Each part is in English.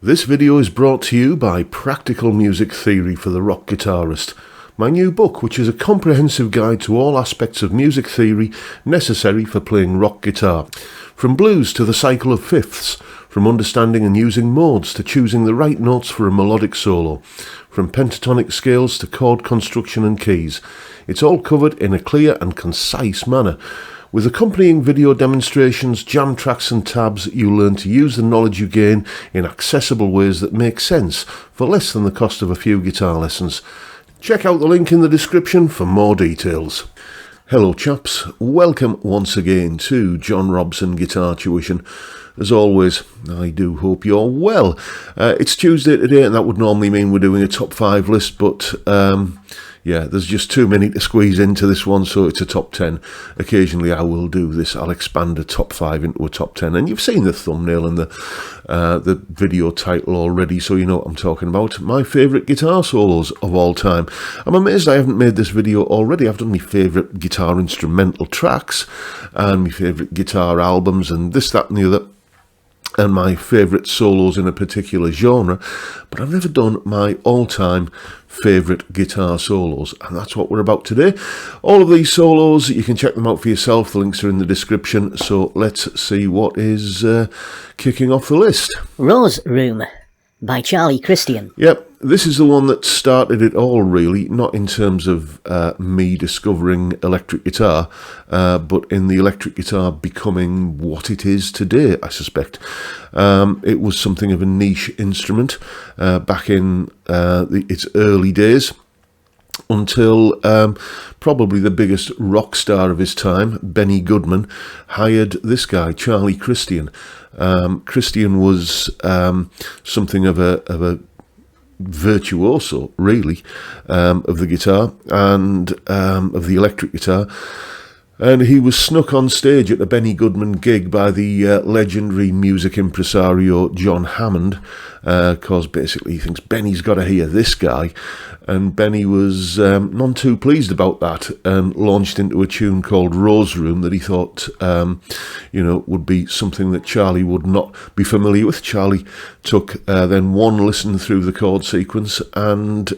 This video is brought to you by Practical Music Theory for the Rock Guitarist, my new book, which is a comprehensive guide to all aspects of music theory necessary for playing rock guitar. From blues to the cycle of fifths, from understanding and using modes to choosing the right notes for a melodic solo, from pentatonic scales to chord construction and keys. It's all covered in a clear and concise manner. With accompanying video demonstrations, jam tracks and tabs, you'll learn to use the knowledge you gain in accessible ways that make sense for less than the cost of a few guitar lessons. Check out the link in the description for more details. Hello chaps, welcome once again to John Robson Guitar Tuition. As always, I do hope you're well. It's Tuesday today and that would normally mean we're doing a top 5 list, but yeah, there's just too many to squeeze into this one, so it's a top 10. Occasionally I will do this. I'll expand a top 5 into a top 10. And you've seen the thumbnail and the video title already, so you know what I'm talking about. My favourite guitar solos of all time. I'm amazed I haven't made this video already. I've done my favourite guitar instrumental tracks and my favourite guitar albums and this, that and the other, and my favourite solos in a particular genre, but I've never done my all-time favourite guitar solos, and that's what we're about today. All of these solos, you can check them out for yourself, the links are in the description, so let's see what is kicking off the list. Rose Room by Charlie Christian. Yep, this is the one that started it all really, not in terms of me discovering electric guitar, but in the electric guitar becoming what it is today, I suspect. It was something of a niche instrument back in its early days, until probably the biggest rock star of his time, Benny Goodman, hired this guy, Charlie Christian. Christian was something of a virtuoso, really, of the guitar and of the electric guitar. And he was snuck on stage at a Benny Goodman gig by the legendary music impresario John Hammond, because basically he thinks Benny's got to hear this guy. And Benny was none too pleased about that and launched into a tune called Rose Room that he thought, would be something that Charlie would not be familiar with. Charlie took then one listen through the chord sequence and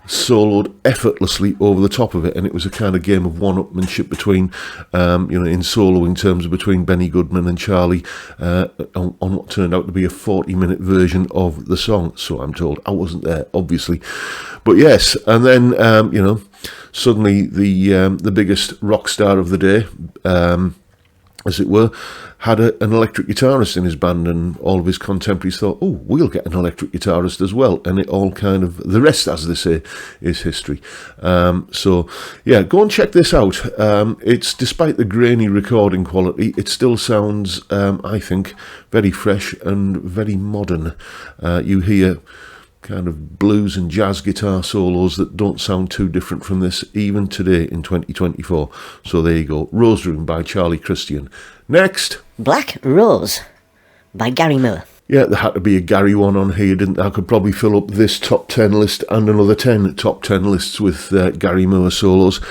soloed effortlessly over the top of it, and it was a kind of game of one-upmanship between, in soloing terms between Benny Goodman and Charlie on what turned out to be a 40-minute version of the song. So I'm told. I wasn't there, obviously, but yes. And then suddenly the biggest rock star of the day, as it were, had an electric guitarist in his band, and all of his contemporaries thought, oh, we'll get an electric guitarist as well, and it all kind of, the rest, as they say, is history. So, yeah, go and check this out. It's, despite the grainy recording quality, it still sounds, I think, very fresh and very modern. You hear kind of blues and jazz guitar solos that don't sound too different from this, even today in 2024. So there you go, Rose Room by Charlie Christian. Next, Black Rose by Gary Moore. Yeah, there had to be a Gary one on here, didn't there? I could probably fill up this top 10 list and another 10 top 10 lists with Gary Moore solos.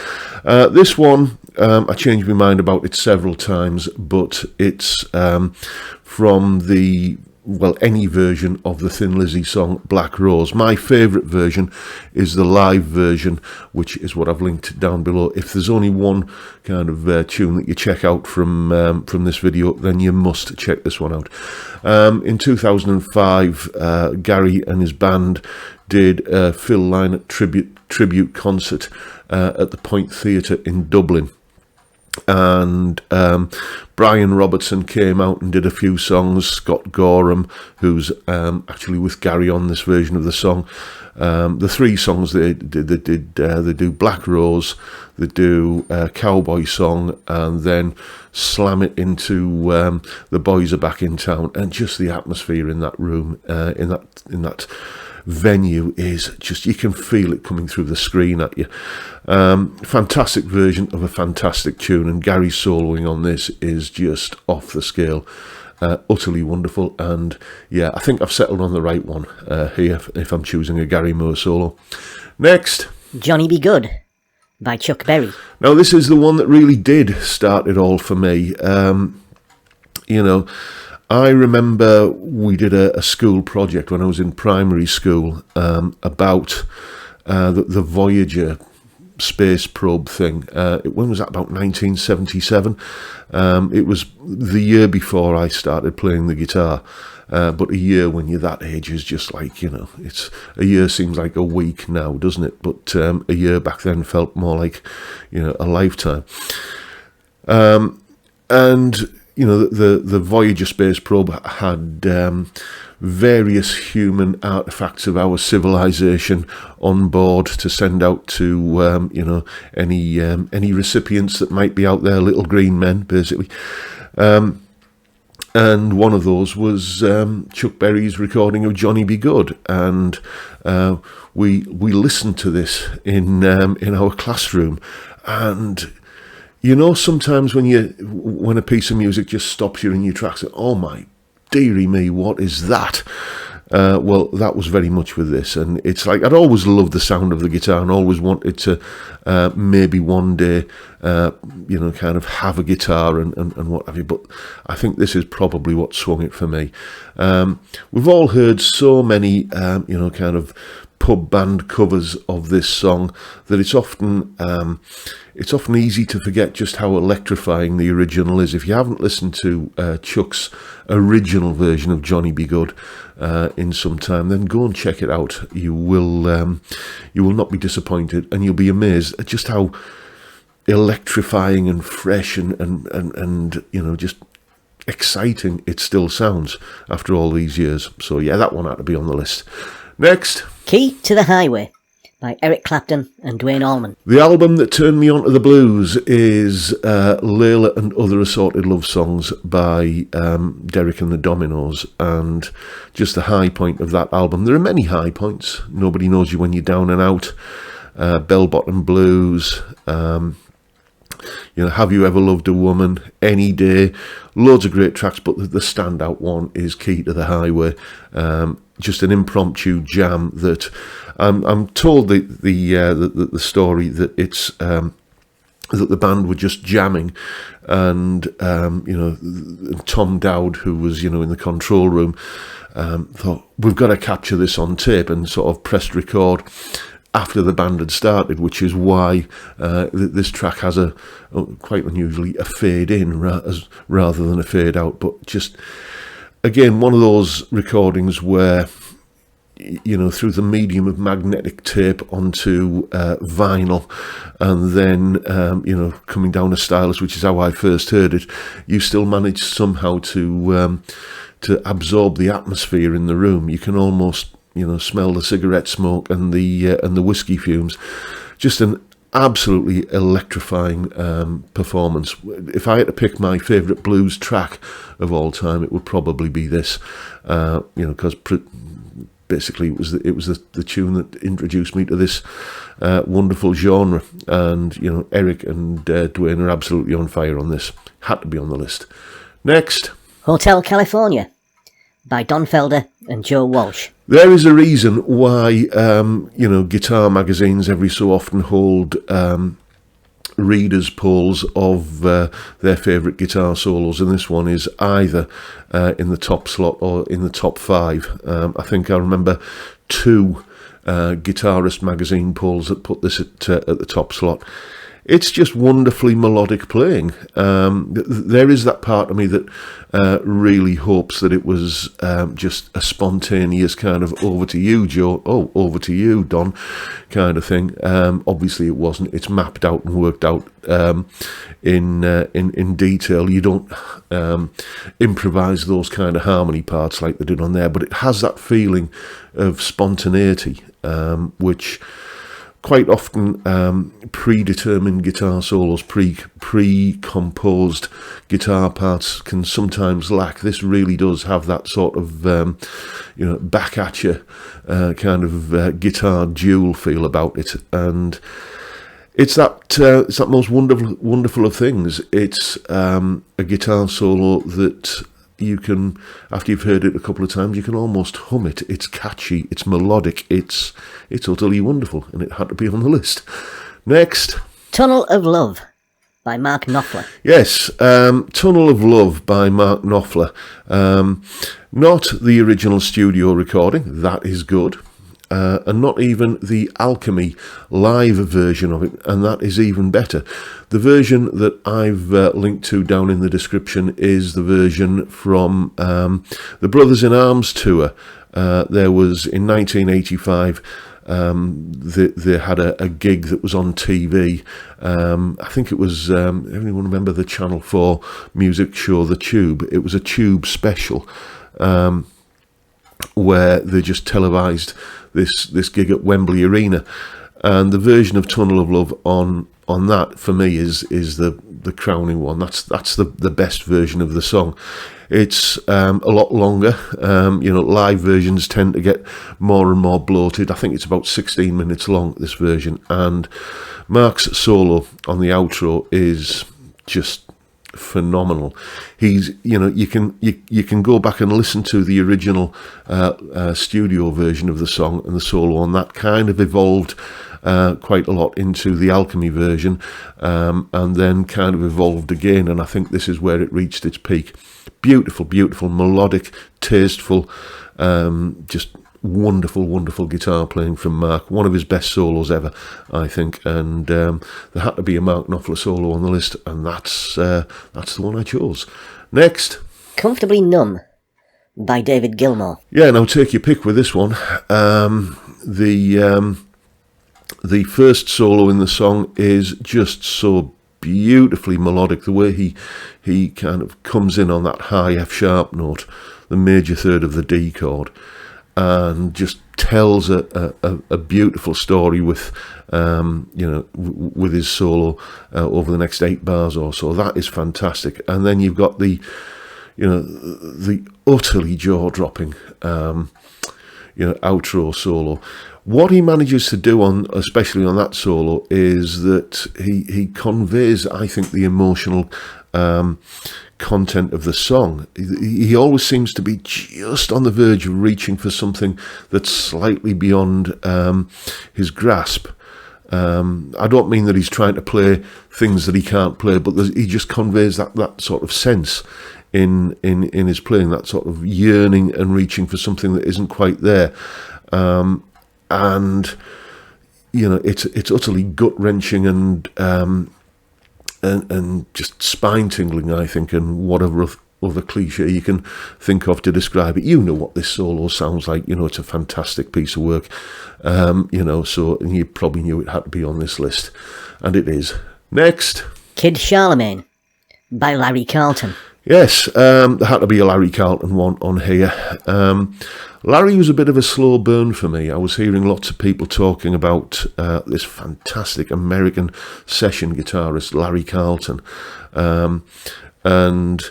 This one, I changed my mind about it several times, but it's from the any version of the Thin Lizzy song Black Rose. My favourite version is the live version, which is what I've linked down below. If there's only one kind of tune that you check out from this video, then you must check this one out. In 2005, Gary and his band did a Phil Lynott tribute concert at the Point Theatre in Dublin. And Brian Robertson came out and did a few songs. Scott Gorham, who's actually with Gary on this version of the song. The 3 songs they do Black Rose, they do Cowboy Song, and then slam it into The Boys Are Back in Town. And just the atmosphere in that room, in that venue, is just, you can feel it coming through the screen at you. Fantastic version of a fantastic tune, and Gary's soloing on this is just off the scale. Utterly wonderful, and yeah, I think I've settled on the right one here if I'm choosing a Gary Moore solo. Next, Johnny Be Good by Chuck Berry. Now this is the one that really did start it all for me. I remember we did a school project when I was in primary school about the Voyager space probe thing. When was that? About 1977. It was the year before I started playing the guitar. But a year when you're that age is just like, it's a year seems like a week now, doesn't it? But a year back then felt more like, a lifetime. And the Voyager space probe had various human artifacts of our civilization on board to send out to any recipients that might be out there, little green men, basically. And one of those was Chuck Berry's recording of Johnny B. Good, and we listened to this in our classroom, and sometimes when a piece of music just stops you in your tracks, oh my dearie me, what is that? Well, that was very much with this, and it's like I'd always loved the sound of the guitar and always wanted to maybe one day, kind of have a guitar and what have you, but I think this is probably what swung it for me. We've all heard so many, kind of pub band covers of this song that it's often easy to forget just how electrifying the original is. If you haven't listened to Chuck's original version of Johnny B. Good in some time, then go and check it out. You will not be disappointed, and you'll be amazed at just how electrifying and fresh and just exciting it still sounds after all these years. So yeah, that one had to be on the list. Next, Key to the Highway by Eric Clapton and Duane Allman. the album that turned me onto the blues is Layla and Other Assorted Love Songs by Derek and the Dominos, and just the high point of that album. There are many high points. Nobody Knows You When You're Down and Out, Bell Bottom Blues, Have You Ever Loved a Woman, Any Day, loads of great tracks, but the standout one is Key to the Highway. Just an impromptu jam that I'm told the story that it's that the band were just jamming, and Tom Dowd, who was in the control room, thought we've got to capture this on tape, and sort of pressed record after the band had started, which is why this track has quite unusually a fade in rather than a fade out. But just again, one of those recordings where through the medium of magnetic tape onto vinyl, and then coming down a stylus, which is how I first heard it, you still manage somehow to absorb the atmosphere in the room. You can almost smell the cigarette smoke and the whiskey fumes. Just an absolutely electrifying performance. If I had to pick my favourite blues track of all time, it would probably be this, because basically it was the tune that introduced me to this wonderful genre, and Eric and Duane are absolutely on fire on this. Had to be on the list. Next, Hotel California by Don Felder and Joe Walsh. there is a reason why guitar magazines every so often hold readers' polls of their favourite guitar solos, and this one is either in the top slot or in the top 5. I think I remember 2 guitarist magazine polls that put this at the top slot. It's just wonderfully melodic playing. There is that part of me that really hopes that it was just a spontaneous kind of over to you, Joe, over to you, Don, kind of thing. Obviously it wasn't. It's mapped out and worked out in detail. You don't improvise those kind of harmony parts like they did on there, but it has that feeling of spontaneity, which quite often predetermined guitar solos, pre-composed guitar parts can sometimes lack. This really does have that sort of back at you kind of guitar duel feel about it, and it's that most wonderful of things. It's a guitar solo that you can, after you've heard it a couple of times, you can almost hum it. It's catchy, it's melodic, it's utterly wonderful, and it had to be on the list. Next, Tunnel of Love by Mark Knopfler. Yes, Tunnel of Love by Mark Knopfler. Not the original studio recording, that is good. And not even the Alchemy live version of it, and that is even better. The version that I've linked to down in the description is the version from the Brothers in Arms tour. There was, in 1985, they had a gig that was on TV. I think it was, everyone remember the Channel 4 music show, The Tube? It was a Tube special, where they just televised this gig at Wembley Arena, and the version of Tunnel of Love on that for me is the crowning one. That's the best version of the song. It's a lot longer. Live versions tend to get more and more bloated. I think it's about 16 minutes long, this version, and Mark's solo on the outro is just phenomenal. He's, you can go back and listen to the original studio version of the song, and the solo on that kind of evolved quite a lot into the Alchemy version, and then kind of evolved again, and I think this is where it reached its peak. Beautiful, beautiful, melodic, tasteful, just wonderful guitar playing from Mark. One of his best solos ever, I think, and there had to be a Mark Knopfler solo on the list, and that's the one I chose. Next, Comfortably Numb by David Gilmour. Yeah, now take your pick with this one. The first solo in the song is just so beautifully melodic. The way he kind of comes in on that high F sharp note, the major third of the D chord, and just tells a beautiful story with with his solo over the next 8 bars or so. That is fantastic. And then you've got the utterly jaw-dropping outro solo. What he manages to do especially on that solo, is that he conveys, I think, the emotional content of the song. He always seems to be just on the verge of reaching for something that's slightly beyond his grasp. I don't mean that he's trying to play things that he can't play, but he just conveys that sort of sense in his playing, that sort of yearning and reaching for something that isn't quite there. And it's utterly gut-wrenching and just spine-tingling, I think, and whatever other cliche you can think of to describe it. You know what this solo sounds like. It's a fantastic piece of work. And you probably knew it had to be on this list, and it is. Next, Kid Charlemagne by Larry Carlton. Yes, there had to be a Larry Carlton one on here. Larry was a bit of a slow burn for me. I was hearing lots of people talking about this fantastic American session guitarist, Larry Carlton. And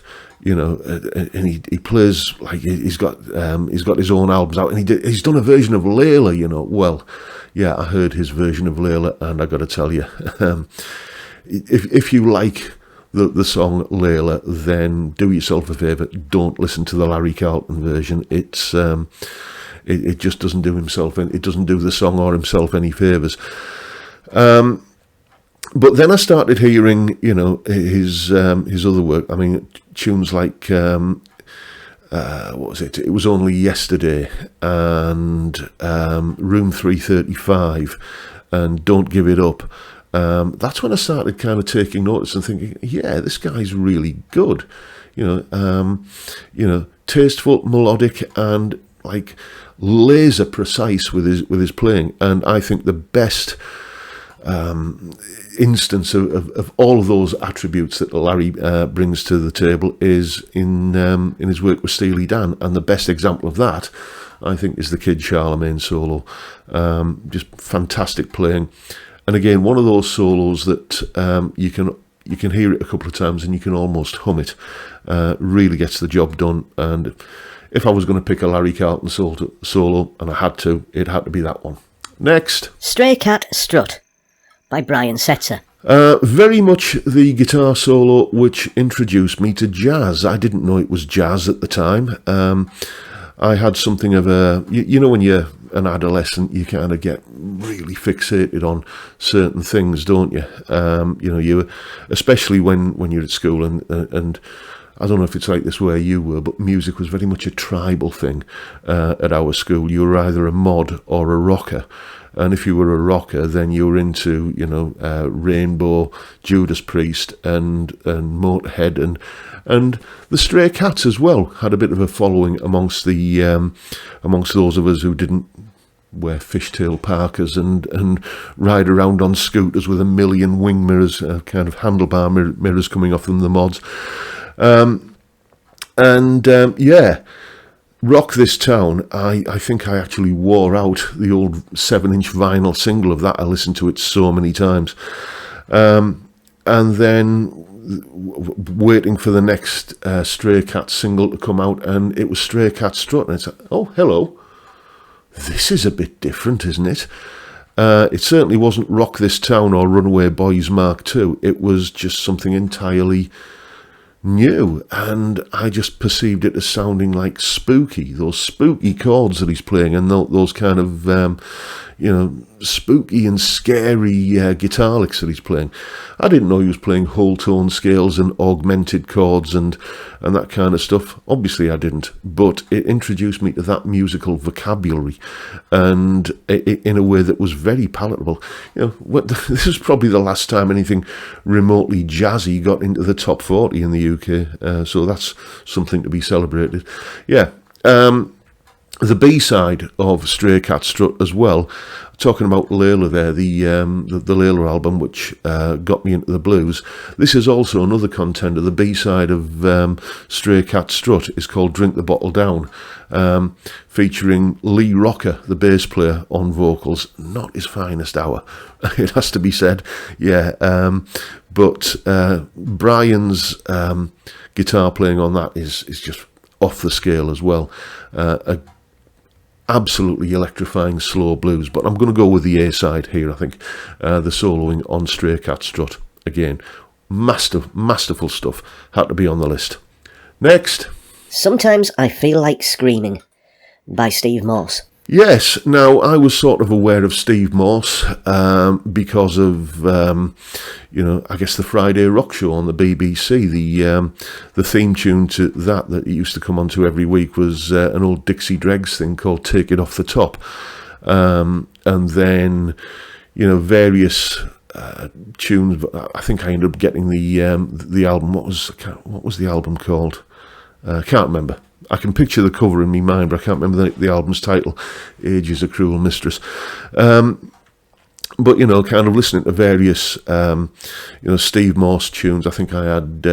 he plays, like, he's got his own albums out, and he's done a version of Layla. Well, yeah, I heard his version of Layla, and I got to tell you, if you like the song Layla, then do yourself a favour, don't listen to the Larry Carlton version. It's it just doesn't do the song or himself any favours. But then I started hearing, his other work. I mean, tunes like what was it? It Was Only Yesterday, and Room 335, and Don't Give It Up. That's when I started kind of taking notice and thinking, yeah, this guy's really good. Tasteful, melodic, and like laser precise with his playing. And I think the best instance of all of those attributes that Larry brings to the table is in his work with Steely Dan, and the best example of that, I think, is the Kid Charlemagne solo. Just fantastic playing, and again, one of those solos that you can hear it a couple of times and you can almost hum it. Really gets the job done. And if I was going to pick a Larry Carlton solo, and I had to, it had to be that one. Next, Stray Cat Strut by Brian Setzer. Very much the guitar solo which introduced me to jazz. I didn't know it was jazz at the time. I had something of a, when you're an adolescent, you kind of get really fixated on certain things, don't you? You especially when you're at school, and I don't know if it's like this where you were, but music was very much a tribal thing at our school. You were either a mod or a rocker. And if you were a rocker, then you were into, Rainbow, Judas Priest, and Motorhead, and the Stray Cats as well had a bit of a following amongst those of us who didn't wear fishtail parkas and ride around on scooters with a million wing mirrors, kind of handlebar mirrors coming off them, the mods. Rock This Town, I think I actually wore out the old 7-inch vinyl single of that. I listened to it so many times. And then waiting for the next Stray Cat single to come out, and it was Stray Cat Strut. And it's like, oh, hello. This is a bit different, isn't it? It certainly wasn't Rock This Town or Runaway Boys Mark II. It was just something entirely new, and I just perceived it as sounding like spooky, those spooky chords that he's playing, and those kind of spooky and scary guitar licks that he's playing. I didn't know he was playing whole tone scales and augmented chords and that kind of stuff. Obviously I didn't, but it introduced me to that musical vocabulary, and in a way that was very palatable. This is probably the last time anything remotely jazzy got into the top 40 in the UK, so that's something to be celebrated. The B-side of Stray Cat Strut as well, talking about Layla there, the Layla album, which got me into the blues. This is also another contender. The B-side of Stray Cat Strut is called Drink the Bottle Down, featuring Lee Rocker, the bass player, on vocals. Not his finest hour, it has to be said. But Brian's guitar playing on that is just off the scale as well. Absolutely electrifying slow blues, but I'm going to go with the A-side here, I think. The soloing on Stray Cat Strut. Again, masterful stuff. Had to be on the list. Next. Sometimes I Feel Like Screaming by Steve Morse. Yes, now I was sort of aware of Steve Morse because of, I guess the Friday Rock Show on the BBC. The theme tune to that it used to come onto every week was an old Dixie Dregs thing called Take It Off the Top. And then, various tunes. I think I ended up getting the album. What was the album called? Can't remember. I can picture the cover in my mind, but I can't remember the album's title. Age is a Cruel Mistress. But, kind of listening to various, Steve Morse tunes. I think I had,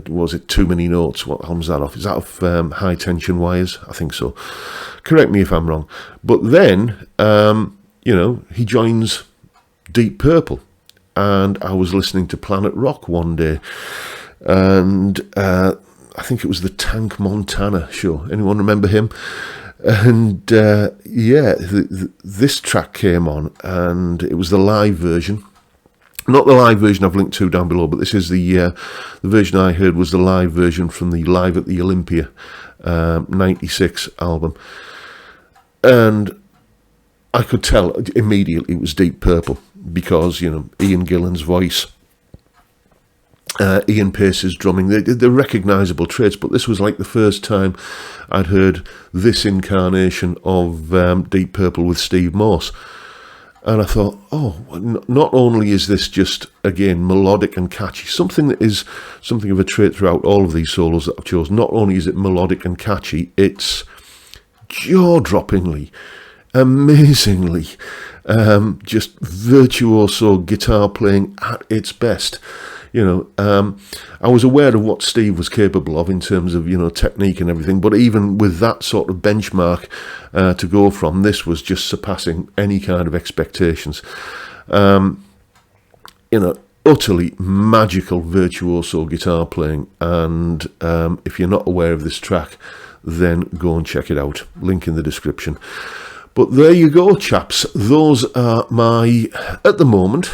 was it Too Many Notes? What album's that off? Is that off High Tension Wires? I think so. Correct me if I'm wrong. But then, he joins Deep Purple. And I was listening to Planet Rock one day. And I think it was the Tank Montana show. Anyone remember him? And this track came on, and it was the live version. Not the live version I've linked to down below, but this is the version I heard was the live version from the Live at the Olympia 96 album. And I could tell immediately it was Deep Purple because, Ian Gillan's voice, Ian Pace's drumming, they're recognisable traits, but this was like the first time I'd heard this incarnation of Deep Purple with Steve Morse. And I thought, not only is this just, again, melodic and catchy, something that is something of a trait throughout all of these solos that I've chosen, not only is it melodic and catchy, it's jaw-droppingly, amazingly, just virtuoso guitar playing at its best. I was aware of what Steve was capable of in terms of, technique and everything, but even with that sort of benchmark to go from, this was just surpassing any kind of expectations. Utterly magical virtuoso guitar playing, and if you're not aware of this track, then go and check it out. Link in the description. But there you go, chaps. Those are my, at the moment,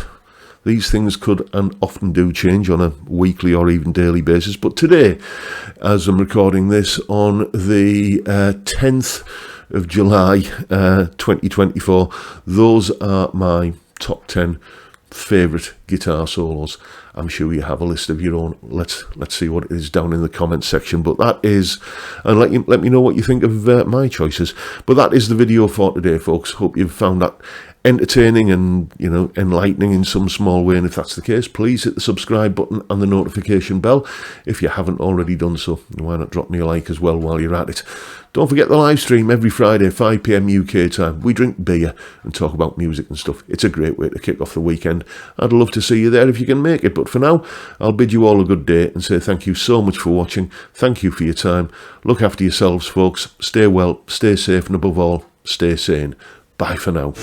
these things could and often do change on a weekly or even daily basis. But today, as I'm recording this on the 10th of July 2024. Those are my top 10 favourite guitar solos. I'm sure you have a list of your own. Let's see what it is down in the comments section. But that is, and let me know what you think of my choices. But that is the video for today, folks. Hope you've found that entertaining and, you know, enlightening in some small way. And if that's the case, please hit the subscribe button and the notification bell. If you haven't already done so, why not drop me a like as well while you're at it. Don't forget the live stream every Friday, 5 PM UK time. We drink beer and talk about music and stuff. It's a great way to kick off the weekend. I'd love to see you there if you can make it. But for now, I'll bid you all a good day and say thank you so much for watching. Thank you for your time. Look after yourselves, folks. Stay well, stay safe, and above all, stay sane. Bye for now.